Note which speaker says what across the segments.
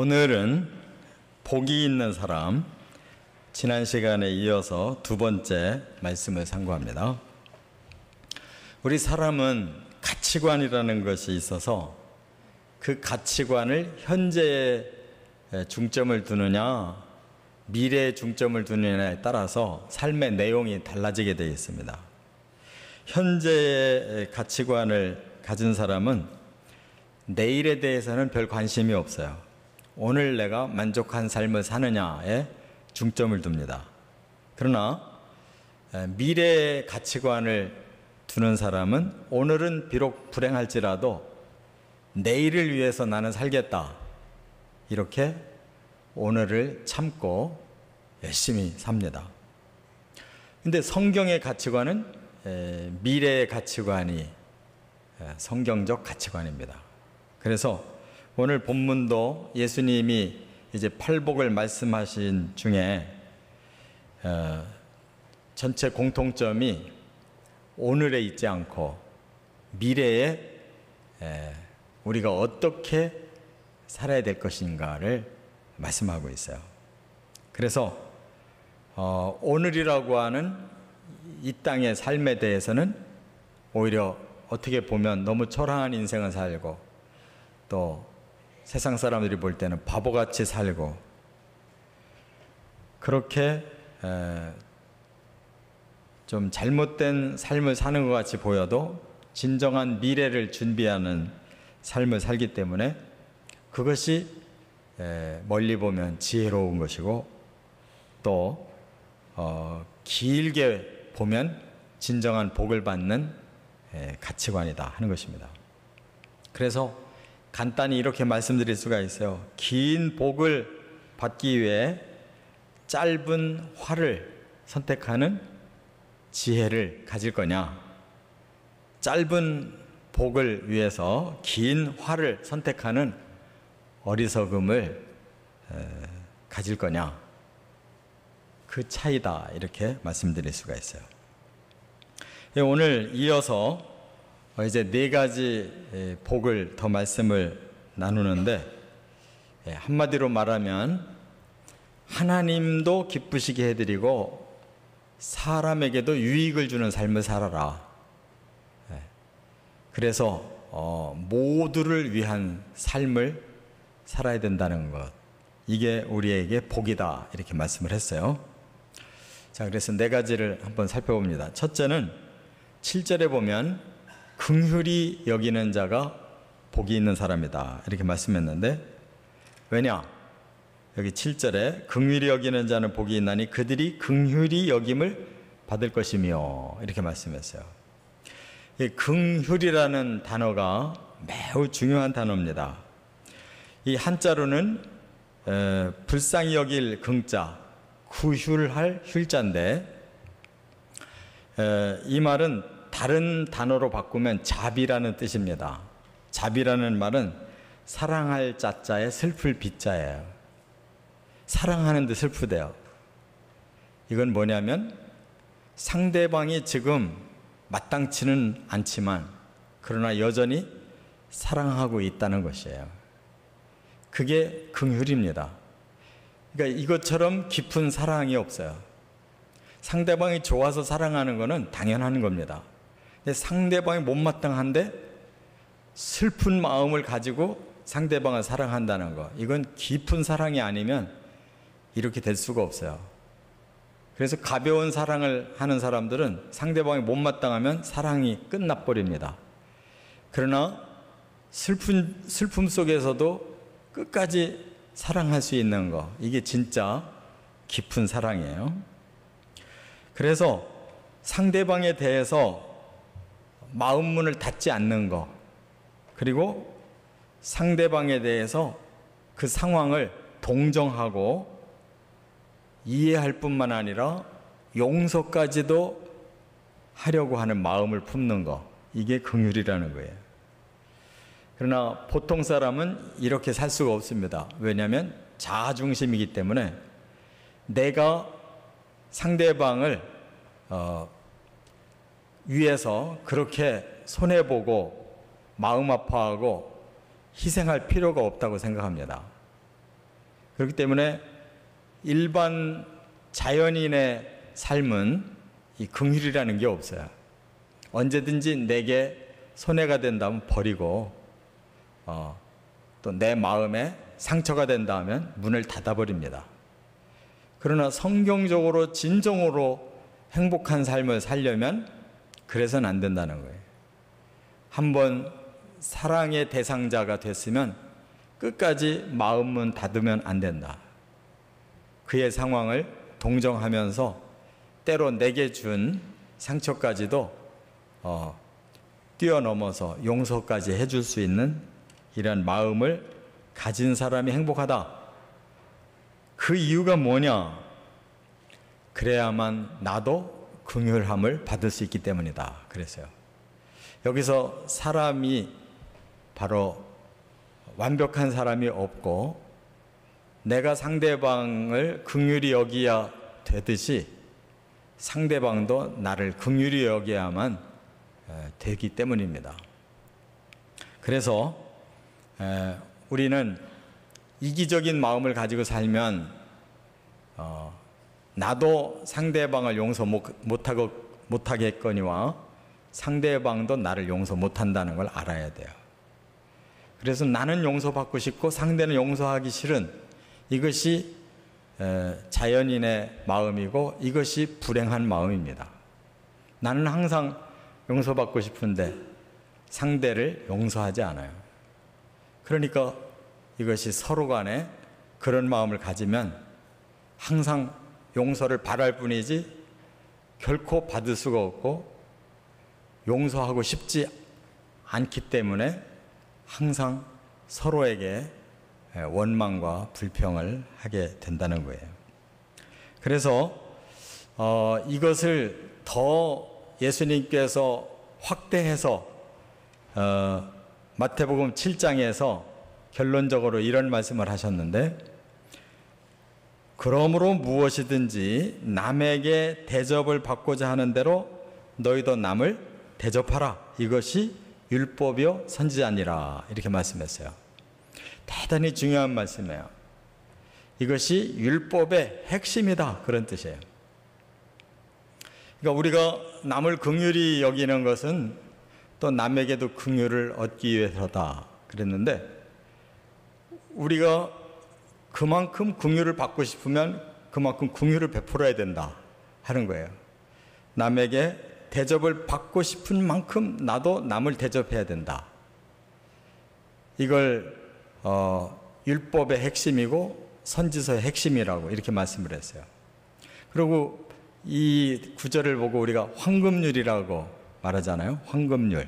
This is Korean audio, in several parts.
Speaker 1: 오늘은 복이 있는 사람, 지난 시간에 이어서 두 번째 말씀을 상고합니다. 우리 사람은 가치관이라는 것이 있어서 그 가치관을 현재에 중점을 두느냐 미래에 중점을 두느냐에 따라서 삶의 내용이 달라지게 되어 있습니다. 현재의 가치관을 가진 사람은 내일에 대해서는 별 관심이 없어요. 오늘 내가 만족한 삶을 사느냐에 중점을 둡니다. 그러나 미래의 가치관을 두는 사람은 오늘은 비록 불행할지라도 내일을 위해서 나는 살겠다. 이렇게 오늘을 참고 열심히 삽니다. 근데 성경의 가치관은 미래의 가치관이 성경적 가치관입니다. 그래서 오늘 본문도 예수님이 이제 팔복을 말씀하신 중에 전체 공통점이 오늘에 있지 않고 미래에 우리가 어떻게 살아야 될 것인가를 말씀하고 있어요. 그래서 오늘이라고 하는 이 땅의 삶에 대해서는 오히려 어떻게 보면 너무 초라한 인생을 살고 또 세상 사람들이 볼 때는 바보같이 살고 그렇게 좀 잘못된 삶을 사는 것 같이 보여도 진정한 미래를 준비하는 삶을 살기 때문에 그것이 멀리 보면 지혜로운 것이고 또 길게 보면 진정한 복을 받는 가치관이다 하는 것입니다. 그래서 간단히 이렇게 말씀드릴 수가 있어요. 긴 복을 받기 위해 짧은 활을 선택하는 지혜를 가질 거냐, 짧은 복을 위해서 긴 활을 선택하는 어리석음을 가질 거냐, 그 차이다 이렇게 말씀드릴 수가 있어요. 오늘 이어서 이제 네 가지 복을 더 말씀을 나누는데 한마디로 말하면 하나님도 기쁘시게 해드리고 사람에게도 유익을 주는 삶을 살아라. 그래서 모두를 위한 삶을 살아야 된다는 것, 이게 우리에게 복이다 이렇게 말씀을 했어요. 자, 그래서 네 가지를 한번 살펴봅니다. 첫째는 7절에 보면 긍휼히 여기는 자가 복이 있는 사람이다 이렇게 말씀했는데, 왜냐? 여기 7절에 긍휼히 여기는 자는 복이 있나니 그들이 긍휼히 여김을 받을 것이며 이렇게 말씀했어요. 이 긍휼이라는 단어가 매우 중요한 단어입니다. 이 한자로는 불쌍히 여길 긍자, 구휼할 휼자인데 이 말은 다른 단어로 바꾸면 자비라는 뜻입니다. 자비라는 말은 사랑할 자자에 슬플 비자예요. 사랑하는데 슬프대요. 이건 뭐냐면 상대방이 지금 마땅치는 않지만 그러나 여전히 사랑하고 있다는 것이에요. 그게 긍휼입니다. 그러니까 이것처럼 깊은 사랑이 없어요. 상대방이 좋아서 사랑하는 것은 당연한 겁니다. 근데 상대방이 못마땅한데 슬픈 마음을 가지고 상대방을 사랑한다는 것, 이건 깊은 사랑이 아니면 이렇게 될 수가 없어요. 그래서 가벼운 사랑을 하는 사람들은 상대방이 못마땅하면 사랑이 끝나버립니다. 그러나 슬픔 속에서도 끝까지 사랑할 수 있는 것, 이게 진짜 깊은 사랑이에요. 그래서 상대방에 대해서 마음문을 닫지 않는 것, 그리고 상대방에 대해서 그 상황을 동정하고 이해할 뿐만 아니라 용서까지도 하려고 하는 마음을 품는 것, 이게 긍휼이라는 거예요. 그러나 보통 사람은 이렇게 살 수가 없습니다. 왜냐하면 자아중심이기 때문에 내가 상대방을 위해서 그렇게 손해보고 마음 아파하고 희생할 필요가 없다고 생각합니다. 그렇기 때문에 일반 자연인의 삶은 이 긍휼이라는 게 없어요. 언제든지 내게 손해가 된다면 버리고 또 내 마음에 상처가 된다면 문을 닫아버립니다. 그러나 성경적으로 진정으로 행복한 삶을 살려면 그래서는 안 된다는 거예요. 한번 사랑의 대상자가 됐으면 끝까지 마음문 닫으면 안 된다. 그의 상황을 동정하면서 때로 내게 준 상처까지도 뛰어넘어서 용서까지 해줄 수 있는 이런 마음을 가진 사람이 행복하다. 그 이유가 뭐냐? 그래야만 나도 긍휼함을 받을 수 있기 때문이다. 그랬어요. 여기서 사람이 바로 완벽한 사람이 없고 내가 상대방을 긍휼히 여기야 되듯이 상대방도 나를 긍휼히 여겨야만 되기 때문입니다. 그래서 우리는 이기적인 마음을 가지고 살면 나도 상대방을 용서 못하겠거니와 상대방도 나를 용서 못한다는 걸 알아야 돼요. 그래서 나는 용서받고 싶고 상대는 용서하기 싫은 이것이 자연인의 마음이고 이것이 불행한 마음입니다. 나는 항상 용서받고 싶은데 상대를 용서하지 않아요. 그러니까 이것이 서로 간에 그런 마음을 가지면 항상 용서를 바랄 뿐이지 결코 받을 수가 없고 용서하고 싶지 않기 때문에 항상 서로에게 원망과 불평을 하게 된다는 거예요. 그래서 이것을 더 예수님께서 확대해서 마태복음 7장에서 결론적으로 이런 말씀을 하셨는데, 그러므로 무엇이든지 남에게 대접을 받고자 하는 대로 너희도 남을 대접하라. 이것이 율법이요 선지자니라. 이렇게 말씀했어요. 대단히 중요한 말씀이에요. 이것이 율법의 핵심이다. 그런 뜻이에요. 그러니까 우리가 남을 긍휼히 여기는 것은 또 남에게도 긍휼을 얻기 위해서다. 그랬는데 우리가 그만큼 긍휼을 받고 싶으면 그만큼 긍휼을 베풀어야 된다 하는 거예요. 남에게 대접을 받고 싶은 만큼 나도 남을 대접해야 된다. 이걸 율법의 핵심이고 선지서의 핵심이라고 이렇게 말씀을 했어요. 그리고 이 구절을 보고 우리가 황금률이라고 말하잖아요. 황금률.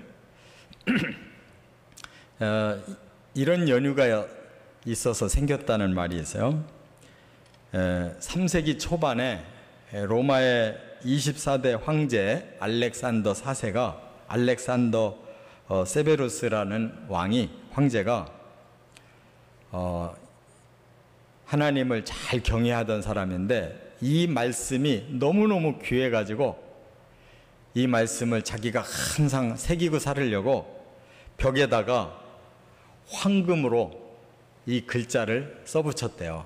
Speaker 1: 이런 연유가 있어서 생겼다는 말이 있어요. 3세기 초반에 로마의 24대 황제 알렉산더 4세가 알렉산더 세베루스라는 황제가 하나님을 잘 경외하던 사람인데 이 말씀이 너무너무 귀해가지고 이 말씀을 자기가 항상 새기고 살으려고 벽에다가 황금으로 이 글자를 써붙였대요.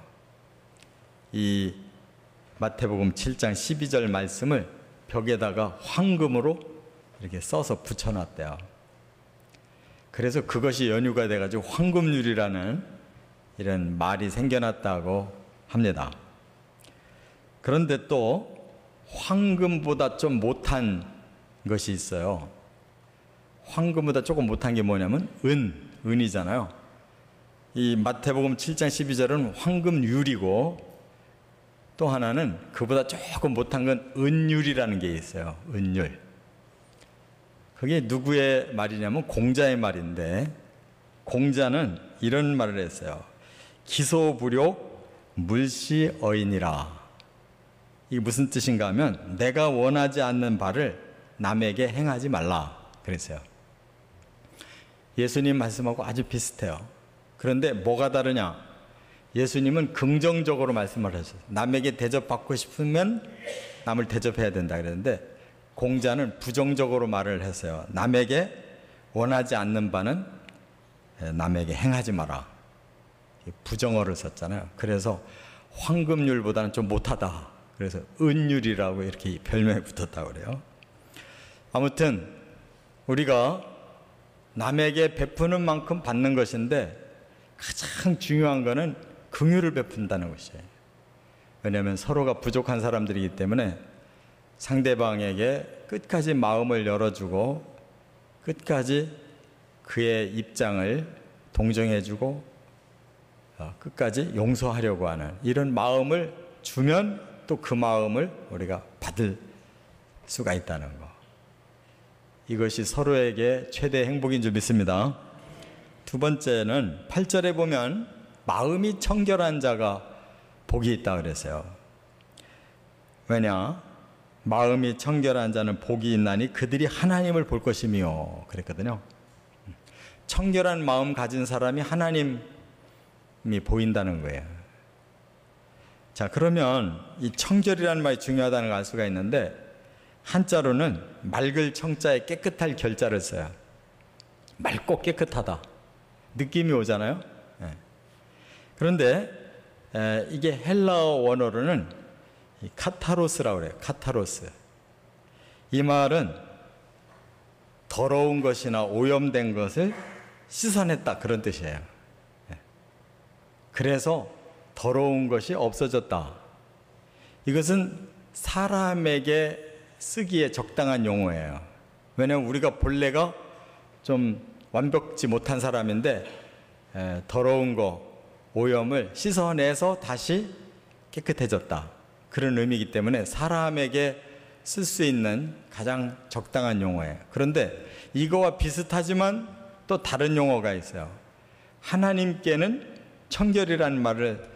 Speaker 1: 이 마태복음 7장 12절 말씀을 벽에다가 황금으로 이렇게 써서 붙여놨대요. 그래서 그것이 연유가 돼가지고 황금률이라는 이런 말이 생겨났다고 합니다. 그런데 또 황금보다 좀 못한 것이 있어요. 황금보다 조금 못한 게 뭐냐면 은이잖아요. 이 마태복음 7장 12절은 황금률이고 또 하나는 그보다 조금 못한 건 은율이라는 게 있어요. 은율. 그게 누구의 말이냐면 공자의 말인데, 공자는 이런 말을 했어요. 기소불욕 물시어인이라. 이게 무슨 뜻인가 하면 내가 원하지 않는 바를 남에게 행하지 말라 그랬어요. 예수님 말씀하고 아주 비슷해요. 그런데 뭐가 다르냐? 예수님은 긍정적으로 말씀을 하셨어요. 남에게 대접받고 싶으면 남을 대접해야 된다 그랬는데 공자는 부정적으로 말을 했어요. 남에게 원하지 않는 바는 남에게 행하지 마라. 부정어를 썼잖아요. 그래서 황금률보다는 좀 못하다. 그래서 은율이라고 이렇게 별명이 붙었다고 그래요. 아무튼 우리가 남에게 베푸는 만큼 받는 것인데 가장 중요한 것은 긍휼을 베푼다는 것이에요. 왜냐하면 서로가 부족한 사람들이기 때문에 상대방에게 끝까지 마음을 열어주고 끝까지 그의 입장을 동정해주고 끝까지 용서하려고 하는 이런 마음을 주면 또 그 마음을 우리가 받을 수가 있다는 것. 이것이 서로에게 최대 행복인 줄 믿습니다. 두 번째는 8절에 보면 마음이 청결한 자가 복이 있다 그랬어요. 왜냐? 마음이 청결한 자는 복이 있나니 그들이 하나님을 볼 것이며 그랬거든요. 청결한 마음 가진 사람이 하나님이 보인다는 거예요. 자, 그러면 이 청결이라는 말이 중요하다는 걸 알 수가 있는데 한자로는 맑을 청자에 깨끗할 결자를 써요. 맑고 깨끗하다. 느낌이 오잖아요. 그런데 이게 헬라어 원어로는 카타로스라고 그래요. 카타로스. 이 말은 더러운 것이나 오염된 것을 씻어냈다 그런 뜻이에요. 그래서 더러운 것이 없어졌다. 이것은 사람에게 쓰기에 적당한 용어예요. 왜냐하면 우리가 본래가 좀 완벽지 못한 사람인데 더러운 거, 오염을 씻어내서 다시 깨끗해졌다. 그런 의미이기 때문에 사람에게 쓸 수 있는 가장 적당한 용어예요. 그런데 이거와 비슷하지만 또 다른 용어가 있어요. 하나님께는 청결이라는 말을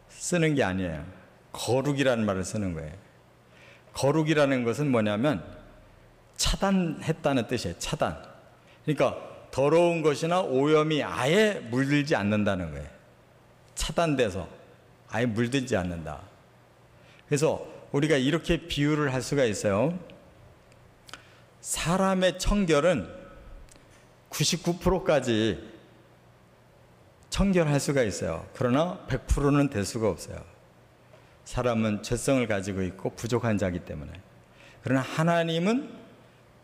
Speaker 1: 쓰는 게 아니에요. 거룩이라는 말을 쓰는 거예요. 거룩이라는 것은 뭐냐면 차단했다는 뜻이에요. 차단. 그러니까 더러운 것이나 오염이 아예 물들지 않는다는 거예요. 차단돼서 아예 물들지 않는다. 그래서 우리가 이렇게 비유를 할 수가 있어요. 사람의 청결은 99%까지 청결할 수가 있어요. 그러나 100%는 될 수가 없어요. 사람은 죄성을 가지고 있고 부족한 자이기 때문에. 그러나 하나님은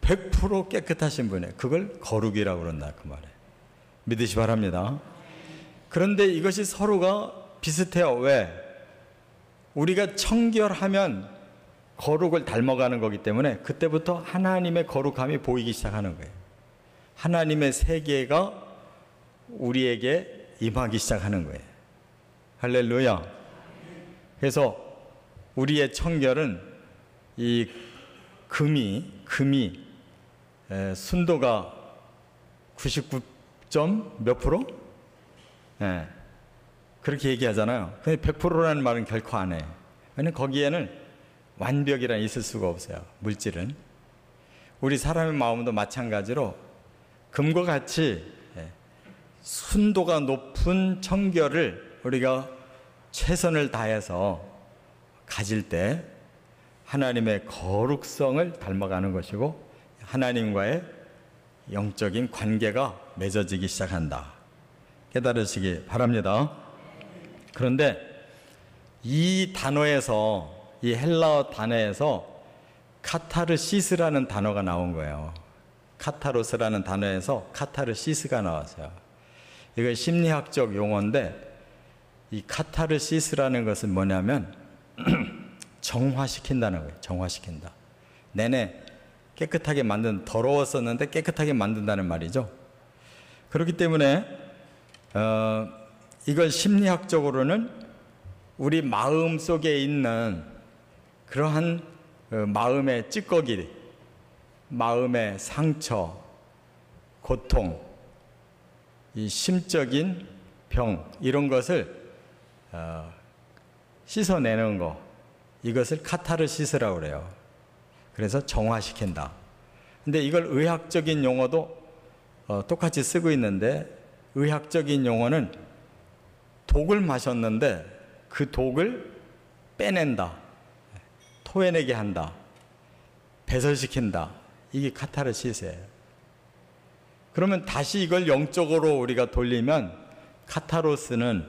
Speaker 1: 100% 깨끗하신 분이에요. 그걸 거룩이라고 그런다 그 말이에요. 믿으시 바랍니다. 그런데 이것이 서로가 비슷해요. 왜? 우리가 청결하면 거룩을 닮아가는 거기 때문에 그때부터 하나님의 거룩함이 보이기 시작하는 거예요. 하나님의 세계가 우리에게 임하기 시작하는 거예요. 할렐루야. 그래서 우리의 청결은 이 금이 순도가 99점 몇 프로? 그렇게 얘기하잖아요. 근데 100%라는 말은 결코 안 해요. 왜냐하면 거기에는 완벽이란 있을 수가 없어요. 물질은. 우리 사람의 마음도 마찬가지로 금과 같이 순도가 높은 청결을 우리가 최선을 다해서 가질 때 하나님의 거룩성을 닮아가는 것이고 하나님과의 영적인 관계가 맺어지기 시작한다. 깨달으시기 바랍니다. 그런데 이 단어에서, 이 헬라어 단어에서 카타르시스라는 단어가 나온 거예요. 카타로스라는 단어에서 카타르시스가 나왔어요. 이건 심리학적 용어인데 이 카타르시스라는 것은 뭐냐면 정화시킨다는 거예요. 정화시킨다. 내내 깨끗하게 더러웠었는데 깨끗하게 만든다는 말이죠. 그렇기 때문에 이걸 심리학적으로는 우리 마음 속에 있는 그러한 마음의 찌꺼기, 마음의 상처, 고통, 이 심적인 병 이런 것을 씻어내는 거, 이것을 카타르시스라고 그래요. 그래서 정화시킨다. 근데 이걸 의학적인 용어도 똑같이 쓰고 있는데 의학적인 용어는 독을 마셨는데 그 독을 빼낸다, 토해내게 한다, 배설시킨다. 이게 카타르시스예요. 그러면 다시 이걸 영적으로 우리가 돌리면 카타로스는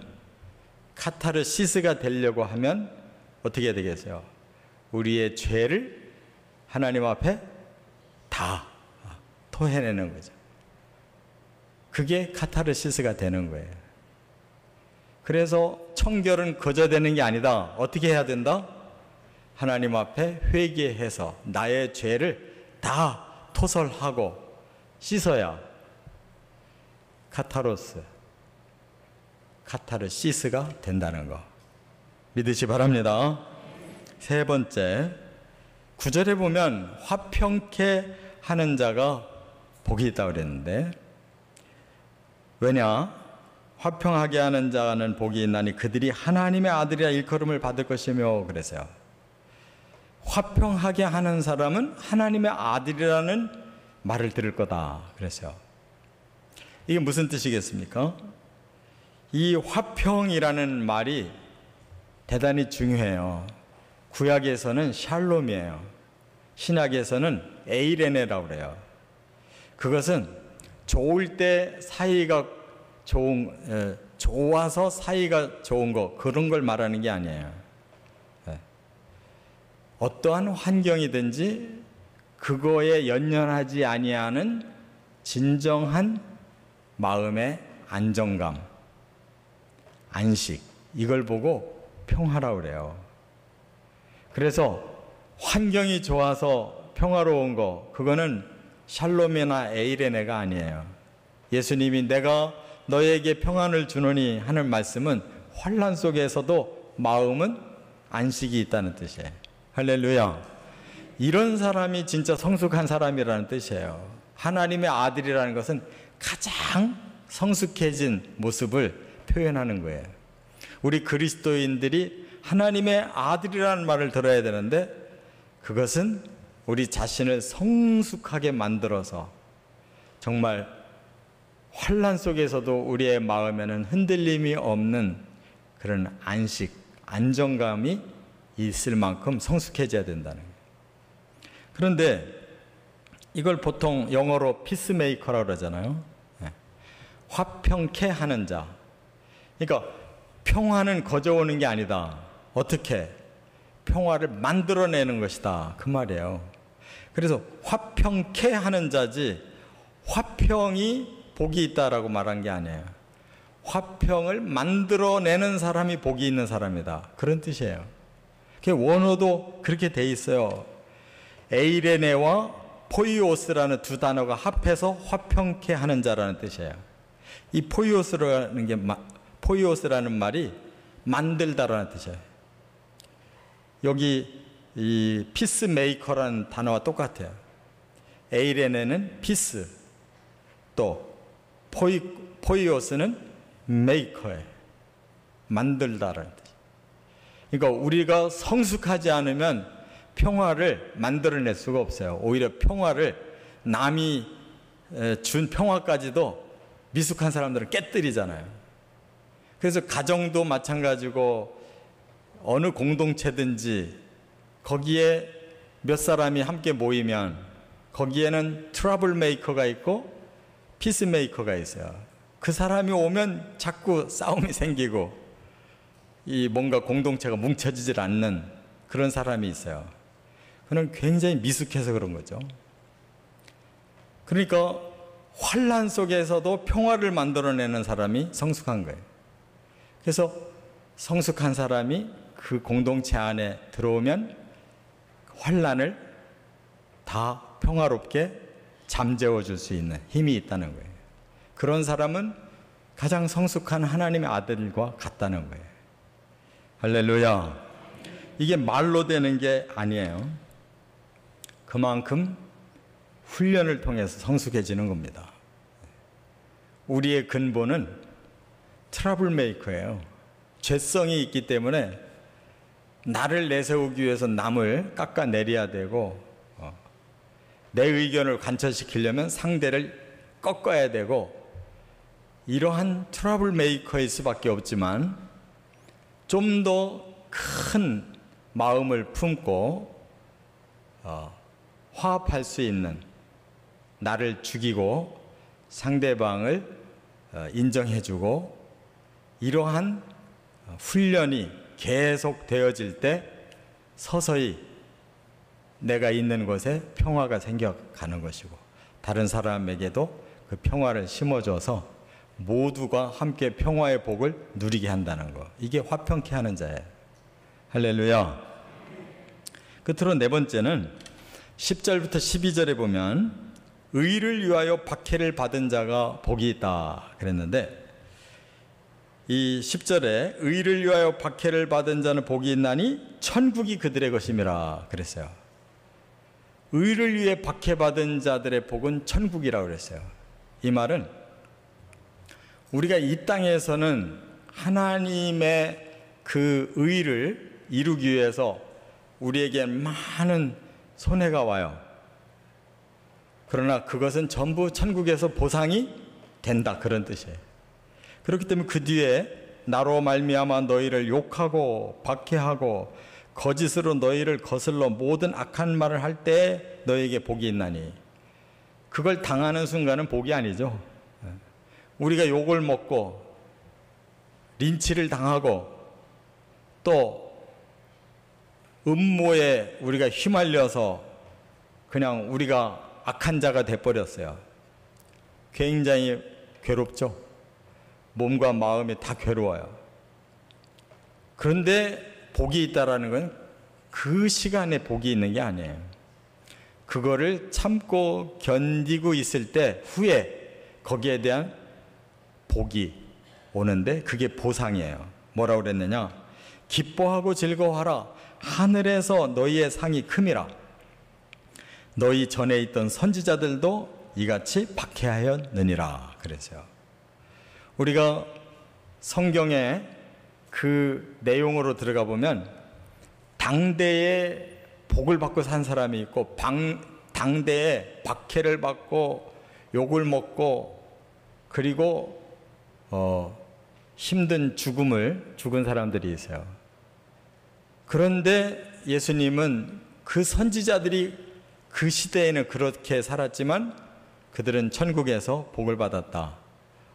Speaker 1: 카타르시스가 되려고 하면 어떻게 해야 되겠어요? 우리의 죄를 하나님 앞에 다 토해내는 거죠. 그게 카타르시스가 되는 거예요. 그래서 청결은 거저 되는 게 아니다. 어떻게 해야 된다? 하나님 앞에 회개해서 나의 죄를 다 토설하고 씻어야 카타르시스가 된다는 거 믿으시 바랍니다. 세 번째, 9절에 보면 화평케 하는 자가 복이 있다고 그랬는데, 왜냐? 화평하게 하는 자는 복이 있나니 그들이 하나님의 아들이라 일컬음을 받을 것이며 그랬어요. 화평하게 하는 사람은 하나님의 아들이라는 말을 들을 거다 그랬어요. 이게 무슨 뜻이겠습니까? 이 화평이라는 말이 대단히 중요해요. 구약에서는 샬롬이에요. 신약에서는 에이레네라고 그래요. 그것은 좋을 때 사이가 좋아서 사이가 좋은 거, 그런 걸 말하는 게 아니에요. 어떠한 환경이든지 그거에 연연하지 아니하는 진정한 마음의 안정감, 안식, 이걸 보고 평화라고 그래요. 그래서 환경이 좋아서 평화로운 거, 그거는 샬롬이나 에이레네가 아니에요. 예수님이 내가 너에게 평안을 주노니 하는 말씀은 환난 속에서도 마음은 안식이 있다는 뜻이에요. 할렐루야. 이런 사람이 진짜 성숙한 사람이라는 뜻이에요. 하나님의 아들이라는 것은 가장 성숙해진 모습을 표현하는 거예요. 우리 그리스도인들이 하나님의 아들이라는 말을 들어야 되는데, 그것은 우리 자신을 성숙하게 만들어서 정말 환난 속에서도 우리의 마음에는 흔들림이 없는 그런 안식, 안정감이 있을 만큼 성숙해져야 된다는 거예요. 그런데 이걸 보통 영어로 피스메이커라고 그러잖아요. 화평케 하는 자. 그러니까 평화는 거저오는 게 아니다. 어떻게? 평화를 만들어내는 것이다. 그 말이에요. 그래서 화평케 하는 자지 화평이 복이 있다라고 말한 게 아니에요. 화평을 만들어내는 사람이 복이 있는 사람이다. 그런 뜻이에요. 원어도 그렇게 돼 있어요. 에이레네와 포이오스라는 두 단어가 합해서 화평케 하는 자라는 뜻이에요. 이 포이오스라는 말이 만들다라는 뜻이에요. 여기 이 피스메이커라는 단어와 똑같아요. 에이레네는 피스, 또 포이오스는 메이커예요. 만들다라는 뜻. 그러니까 우리가 성숙하지 않으면 평화를 만들어낼 수가 없어요. 오히려 평화를, 남이 준 평화까지도 미숙한 사람들은 깨뜨리잖아요. 그래서 가정도 마찬가지고 어느 공동체든지 거기에 몇 사람이 함께 모이면 거기에는 트러블 메이커가 있고 피스 메이커가 있어요. 그 사람이 오면 자꾸 싸움이 생기고 이 뭔가 공동체가 뭉쳐지질 않는 그런 사람이 있어요. 그는 굉장히 미숙해서 그런 거죠. 그러니까 환난 속에서도 평화를 만들어내는 사람이 성숙한 거예요. 그래서 성숙한 사람이 그 공동체 안에 들어오면 환난을 다 평화롭게 잠재워 줄 수 있는 힘이 있다는 거예요. 그런 사람은 가장 성숙한 하나님의 아들과 같다는 거예요. 할렐루야. 이게 말로 되는 게 아니에요. 그만큼 훈련을 통해서 성숙해지는 겁니다. 우리의 근본은 트러블 메이커예요. 죄성이 있기 때문에 나를 내세우기 위해서 남을 깎아내려야 되고, 내 의견을 관철시키려면 상대를 꺾어야 되고, 이러한 트러블 메이커일 수밖에 없지만 좀 더 큰 마음을 품고 화합할 수 있는, 나를 죽이고 상대방을 인정해주고, 이러한 훈련이 계속 되어질 때 서서히 내가 있는 곳에 평화가 생겨가는 것이고, 다른 사람에게도 그 평화를 심어줘서 모두가 함께 평화의 복을 누리게 한다는 것. 이게 화평케 하는 자예요. 할렐루야. 끝으로 네 번째는 10절부터 12절에 보면 의를 위하여 박해를 받은 자가 복이 있다 그랬는데, 이 10절에 의를 위하여 박해를 받은 자는 복이 있나니 천국이 그들의 것임이라 그랬어요. 의를 위해 박해받은 자들의 복은 천국이라고 그랬어요. 이 말은 우리가 이 땅에서는 하나님의 그 의를 이루기 위해서 우리에게 많은 손해가 와요. 그러나 그것은 전부 천국에서 보상이 된다, 그런 뜻이에요. 그렇기 때문에 그 뒤에 나로 말미암아 너희를 욕하고 박해하고 거짓으로 너희를 거슬러 모든 악한 말을 할 때 너희에게 복이 있나니, 그걸 당하는 순간은 복이 아니죠. 우리가 욕을 먹고 린치를 당하고 또 음모에 우리가 휘말려서 그냥 우리가 악한 자가 돼버렸어요. 굉장히 괴롭죠. 몸과 마음이 다 괴로워요. 그런데 복이 있다라는 건 그 시간에 복이 있는 게 아니에요. 그거를 참고 견디고 있을 때 후에 거기에 대한 복이 오는데 그게 보상이에요. 뭐라고 그랬느냐? 기뻐하고 즐거워하라. 하늘에서 너희의 상이 큼이라. 너희 전에 있던 선지자들도 이같이 박해하였느니라 그랬어요. 우리가 성경에 그 내용으로 들어가 보면 당대에 복을 받고 산 사람이 있고 당대에 박해를 받고 욕을 먹고 그리고 힘든 죽은 사람들이 있어요. 그런데 예수님은 그 선지자들이 그 시대에는 그렇게 살았지만 그들은 천국에서 복을 받았다.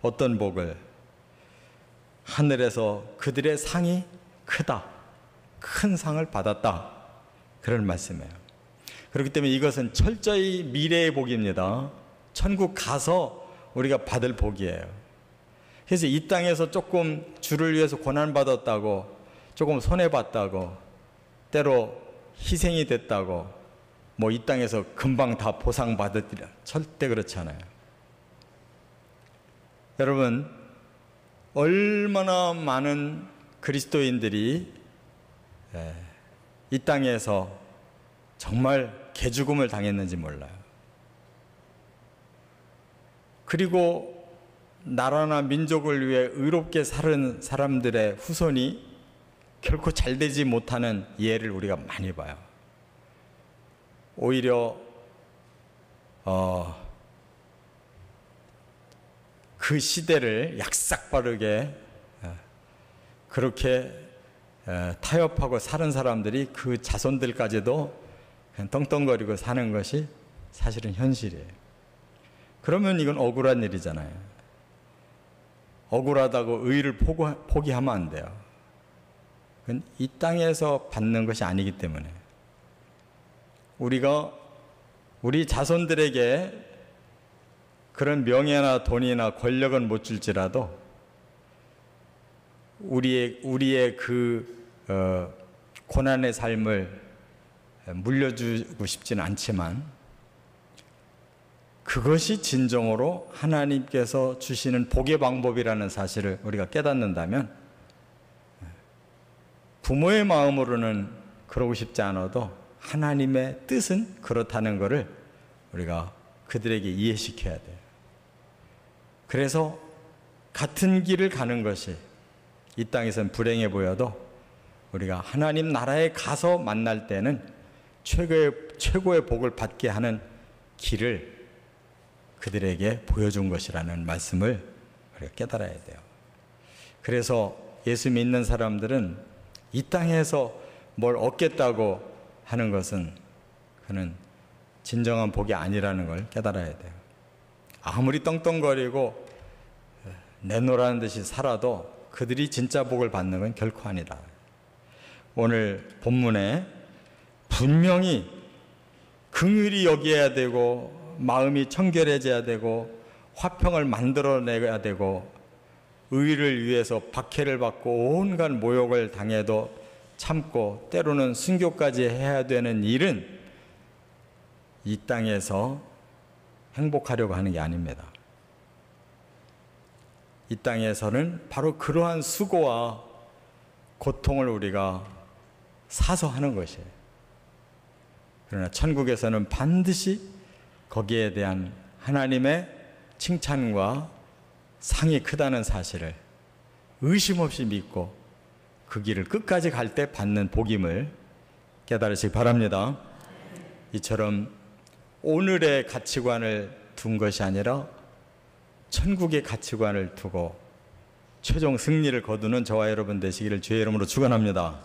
Speaker 1: 어떤 복을? 하늘에서 그들의 상이 크다. 큰 상을 받았다. 그런 말씀이에요. 그렇기 때문에 이것은 철저히 미래의 복입니다. 천국 가서 우리가 받을 복이에요. 그래서 이 땅에서 조금 주를 위해서 고난받았다고, 조금 손해봤다고, 때로 희생이 됐다고 뭐 이 땅에서 금방 다 보상받으리라, 절대 그렇지 않아요. 여러분, 얼마나 많은 그리스도인들이 이 땅에서 정말 개죽음을 당했는지 몰라요. 그리고 나라나 민족을 위해 의롭게 사는 사람들의 후손이 결코 잘되지 못하는 예를 우리가 많이 봐요. 오히려 그 시대를 약삭빠르게 그렇게 타협하고 사는 사람들이 그 자손들까지도 그냥 떵떵거리고 사는 것이 사실은 현실이에요. 그러면 이건 억울한 일이잖아요. 억울하다고 의를 포기하면 안 돼요. 그건 이 땅에서 받는 것이 아니기 때문에 우리가 우리 자손들에게 그런 명예나 돈이나 권력은 못 줄지라도 우리의 그 고난의 삶을 물려주고 싶지는 않지만 그것이 진정으로 하나님께서 주시는 복의 방법이라는 사실을 우리가 깨닫는다면 부모의 마음으로는 그러고 싶지 않아도 하나님의 뜻은 그렇다는 것을 우리가 그들에게 이해시켜야 돼요. 그래서 같은 길을 가는 것이 이 땅에선 불행해 보여도 우리가 하나님 나라에 가서 만날 때는 최고의 복을 받게 하는 길을 그들에게 보여준 것이라는 말씀을 우리가 깨달아야 돼요. 그래서 예수 믿는 사람들은 이 땅에서 뭘 얻겠다고 하는 것은 그는 진정한 복이 아니라는 걸 깨달아야 돼요. 아무리 떵떵거리고 내놓으라는 듯이 살아도 그들이 진짜 복을 받는 건 결코 아니다. 오늘 본문에 분명히 긍휼히 여겨야 되고 마음이 청결해져야 되고 화평을 만들어내야 되고 의를 위해서 박해를 받고 온갖 모욕을 당해도 참고 때로는 순교까지 해야 되는 일은 이 땅에서 행복하려고 하는 게 아닙니다. 이 땅에서는 바로 그러한 수고와 고통을 우리가 사서 하는 것이에요. 그러나 천국에서는 반드시 거기에 대한 하나님의 칭찬과 상이 크다는 사실을 의심 없이 믿고 그 길을 끝까지 갈 때 받는 복임을 깨달으시기 바랍니다. 이처럼 오늘의 가치관을 둔 것이 아니라 천국의 가치관을 두고 최종 승리를 거두는 저와 여러분 되시기를 주의 이름으로 축원합니다.